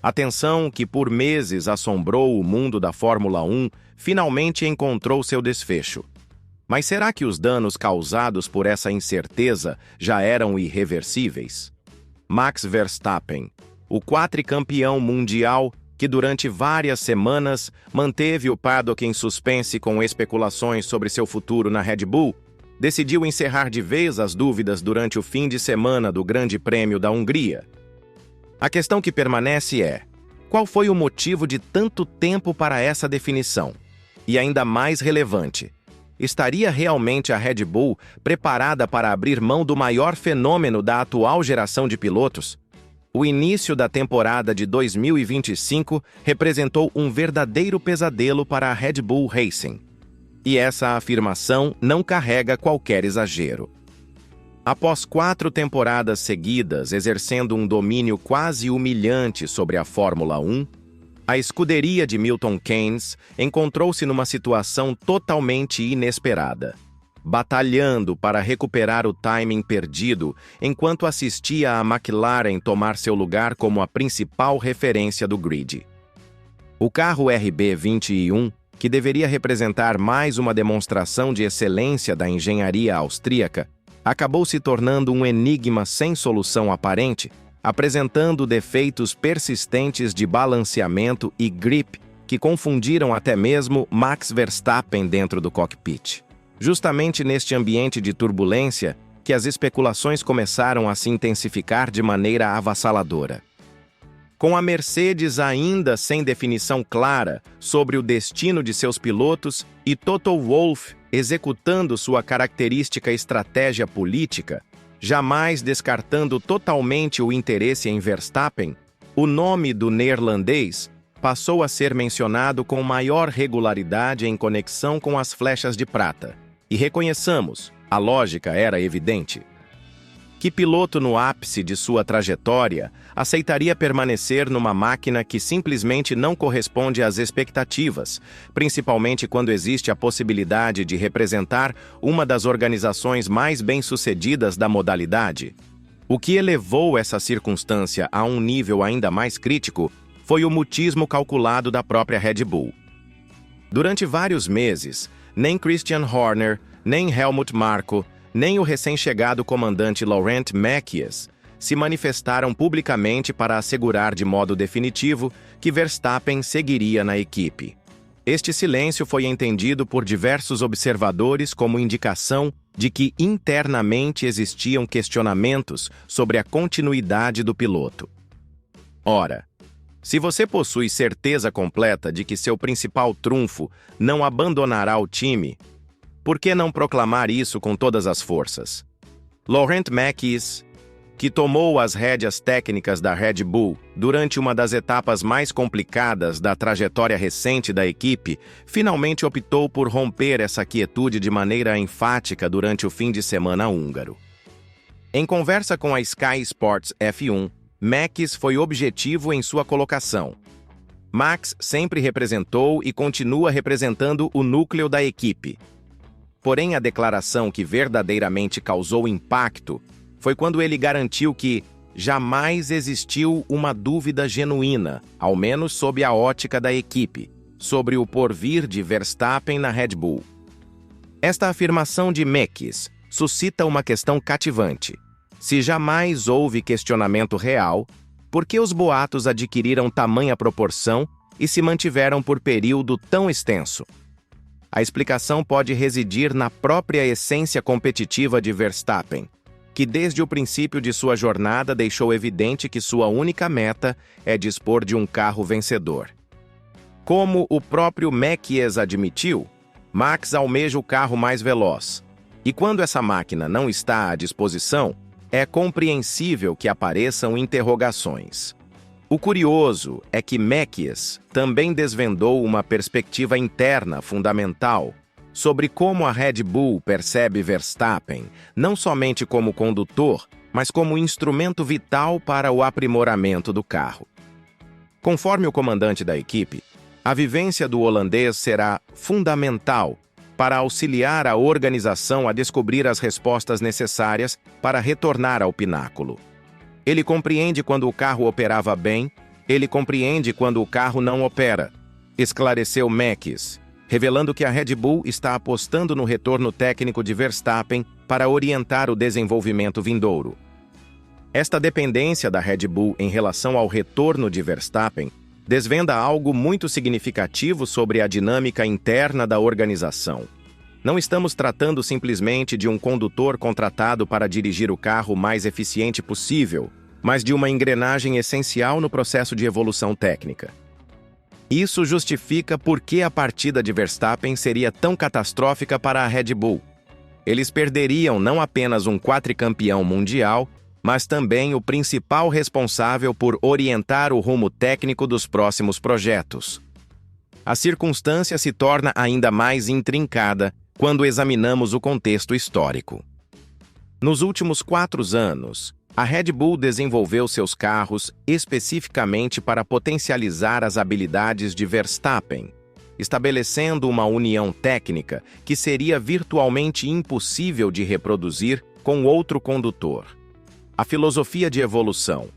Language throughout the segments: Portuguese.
A tensão que por meses assombrou o mundo da Fórmula 1 finalmente encontrou seu desfecho. Mas será que os danos causados por essa incerteza já eram irreversíveis? Max Verstappen, o quadricampeão mundial que durante várias semanas manteve o paddock em suspense com especulações sobre seu futuro na Red Bull, decidiu encerrar de vez as dúvidas durante o fim de semana do Grande Prêmio da Hungria. A questão que permanece é: qual foi o motivo de tanto tempo para essa definição? E ainda mais relevante, estaria realmente a Red Bull preparada para abrir mão do maior fenômeno da atual geração de pilotos? O início da temporada de 2025 representou um verdadeiro pesadelo para a Red Bull Racing. E essa afirmação não carrega qualquer exagero. Após 4 temporadas seguidas exercendo um domínio quase humilhante sobre a Fórmula 1, a escuderia de Milton Keynes encontrou-se numa situação totalmente inesperada, batalhando para recuperar o timing perdido enquanto assistia a McLaren tomar seu lugar como a principal referência do grid. O carro RB21, que deveria representar mais uma demonstração de excelência da engenharia austríaca, acabou se tornando um enigma sem solução aparente, apresentando defeitos persistentes de balanceamento e grip que confundiram até mesmo Max Verstappen dentro do cockpit. Justamente neste ambiente de turbulência que as especulações começaram a se intensificar de maneira avassaladora. Com a Mercedes ainda sem definição clara sobre o destino de seus pilotos e Toto Wolff executando sua característica estratégia política, jamais descartando totalmente o interesse em Verstappen, o nome do neerlandês passou a ser mencionado com maior regularidade em conexão com as flechas de prata. E reconheçamos, a lógica era evidente. Que piloto no ápice de sua trajetória aceitaria permanecer numa máquina que simplesmente não corresponde às expectativas, principalmente quando existe a possibilidade de representar uma das organizações mais bem-sucedidas da modalidade? O que elevou essa circunstância a um nível ainda mais crítico foi o mutismo calculado da própria Red Bull. Durante vários meses, nem Christian Horner, nem Helmut Marko, nem o recém-chegado comandante Laurent Mekies se manifestaram publicamente para assegurar de modo definitivo que Verstappen seguiria na equipe. Este silêncio foi entendido por diversos observadores como indicação de que internamente existiam questionamentos sobre a continuidade do piloto. Ora, se você possui certeza completa de que seu principal trunfo não abandonará o time, por que não proclamar isso com todas as forças? Laurent Mekies, que tomou as rédeas técnicas da Red Bull durante uma das etapas mais complicadas da trajetória recente da equipe, finalmente optou por romper essa quietude de maneira enfática durante o fim de semana húngaro. Em conversa com a Sky Sports F1, Mekies foi objetivo em sua colocação. Max sempre representou e continua representando o núcleo da equipe. Porém, a declaração que verdadeiramente causou impacto foi quando ele garantiu que jamais existiu uma dúvida genuína, ao menos sob a ótica da equipe, sobre o porvir de Verstappen na Red Bull. Esta afirmação de Mekies suscita uma questão cativante. Se jamais houve questionamento real, por que os boatos adquiriram tamanha proporção e se mantiveram por período tão extenso? A explicação pode residir na própria essência competitiva de Verstappen, que desde o princípio de sua jornada deixou evidente que sua única meta é dispor de um carro vencedor. Como o próprio Mekies admitiu, Max almeja o carro mais veloz. E quando essa máquina não está à disposição, é compreensível que apareçam interrogações. O curioso é que Mekies também desvendou uma perspectiva interna fundamental sobre como a Red Bull percebe Verstappen, não somente como condutor, mas como instrumento vital para o aprimoramento do carro. Conforme o comandante da equipe, a vivência do holandês será fundamental para auxiliar a organização a descobrir as respostas necessárias para retornar ao pináculo. Ele compreende quando o carro operava bem Ele compreende quando o carro não opera, esclareceu Max, revelando que a Red Bull está apostando no retorno técnico de Verstappen para orientar o desenvolvimento vindouro. Esta dependência da Red Bull em relação ao retorno de Verstappen desvenda algo muito significativo sobre a dinâmica interna da organização. Não estamos tratando simplesmente de um condutor contratado para dirigir o carro o mais eficiente possível, mas de uma engrenagem essencial no processo de evolução técnica. Isso justifica por que a partida de Verstappen seria tão catastrófica para a Red Bull. Eles perderiam não apenas um quadricampeão mundial, mas também o principal responsável por orientar o rumo técnico dos próximos projetos. A circunstância se torna ainda mais intrincada quando examinamos o contexto histórico. Nos últimos 4 anos, a Red Bull desenvolveu seus carros especificamente para potencializar as habilidades de Verstappen, estabelecendo uma união técnica que seria virtualmente impossível de reproduzir com outro condutor. A filosofia de evolução,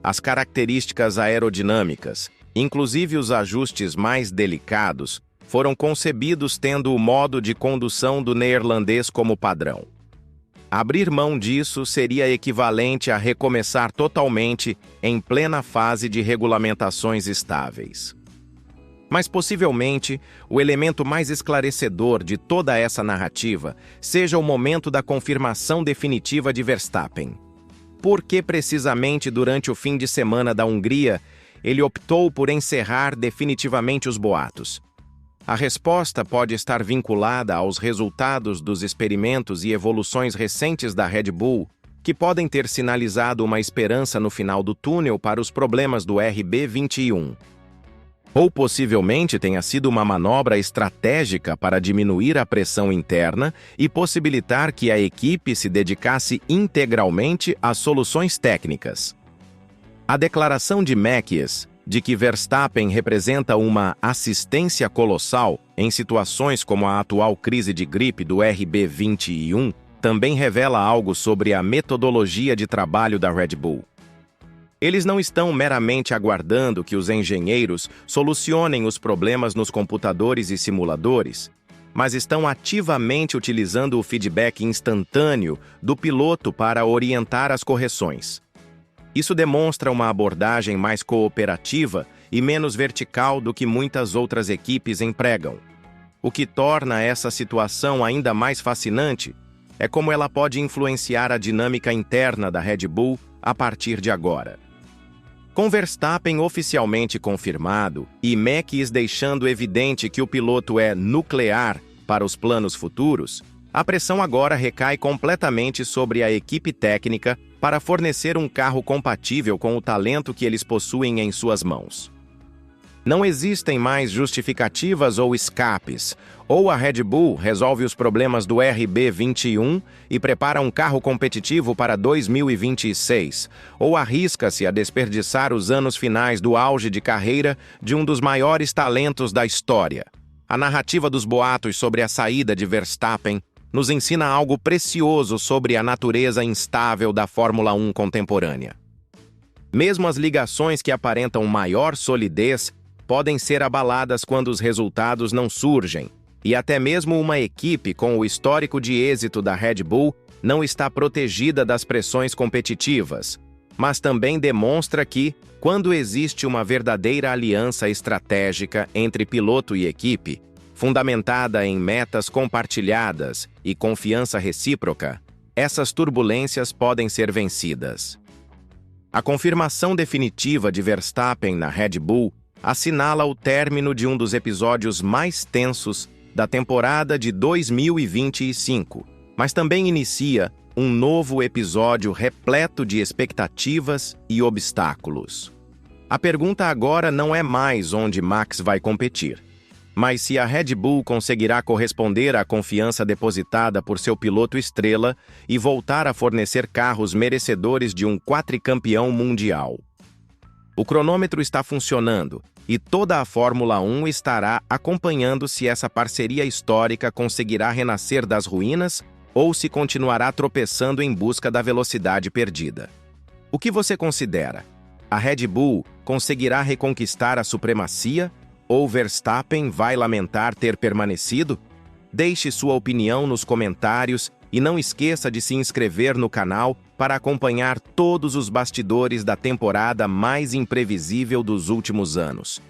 as características aerodinâmicas, inclusive os ajustes mais delicados, foram concebidos tendo o modo de condução do neerlandês como padrão. Abrir mão disso seria equivalente a recomeçar totalmente em plena fase de regulamentações estáveis. Mas possivelmente, o elemento mais esclarecedor de toda essa narrativa seja o momento da confirmação definitiva de Verstappen. Por que precisamente durante o fim de semana da Hungria, ele optou por encerrar definitivamente os boatos? A resposta pode estar vinculada aos resultados dos experimentos e evoluções recentes da Red Bull, que podem ter sinalizado uma esperança no final do túnel para os problemas do RB21. Ou possivelmente tenha sido uma manobra estratégica para diminuir a pressão interna e possibilitar que a equipe se dedicasse integralmente às soluções técnicas. A declaração de Max de que Verstappen representa uma assistência colossal em situações como a atual crise de gripe do RB21 também revela algo sobre a metodologia de trabalho da Red Bull. Eles não estão meramente aguardando que os engenheiros solucionem os problemas nos computadores e simuladores, mas estão ativamente utilizando o feedback instantâneo do piloto para orientar as correções. Isso demonstra uma abordagem mais cooperativa e menos vertical do que muitas outras equipes empregam. O que torna essa situação ainda mais fascinante é como ela pode influenciar a dinâmica interna da Red Bull a partir de agora. Com Verstappen oficialmente confirmado e Max deixando evidente que o piloto é nuclear para os planos futuros, a pressão agora recai completamente sobre a equipe técnica para fornecer um carro compatível com o talento que eles possuem em suas mãos. Não existem mais justificativas ou escapes. Ou a Red Bull resolve os problemas do RB21 e prepara um carro competitivo para 2026, ou arrisca-se a desperdiçar os anos finais do auge de carreira de um dos maiores talentos da história. A narrativa dos boatos sobre a saída de Verstappen nos ensina algo precioso sobre a natureza instável da Fórmula 1 contemporânea. Mesmo as ligações que aparentam maior solidez podem ser abaladas quando os resultados não surgem, e até mesmo uma equipe com o histórico de êxito da Red Bull não está protegida das pressões competitivas, mas também demonstra que, quando existe uma verdadeira aliança estratégica entre piloto e equipe, fundamentada em metas compartilhadas e confiança recíproca, essas turbulências podem ser vencidas. A confirmação definitiva de Verstappen na Red Bull assinala o término de um dos episódios mais tensos da temporada de 2025, mas também inicia um novo episódio repleto de expectativas e obstáculos. A pergunta agora não é mais onde Max vai competir, mas se a Red Bull conseguirá corresponder à confiança depositada por seu piloto estrela e voltar a fornecer carros merecedores de um quadricampeão mundial. O cronômetro está funcionando e toda a Fórmula 1 estará acompanhando se essa parceria histórica conseguirá renascer das ruínas ou se continuará tropeçando em busca da velocidade perdida. O que você considera? A Red Bull conseguirá reconquistar a supremacia ou Verstappen vai lamentar ter permanecido? Deixe sua opinião nos comentários e não esqueça de se inscrever no canal para acompanhar todos os bastidores da temporada mais imprevisível dos últimos anos.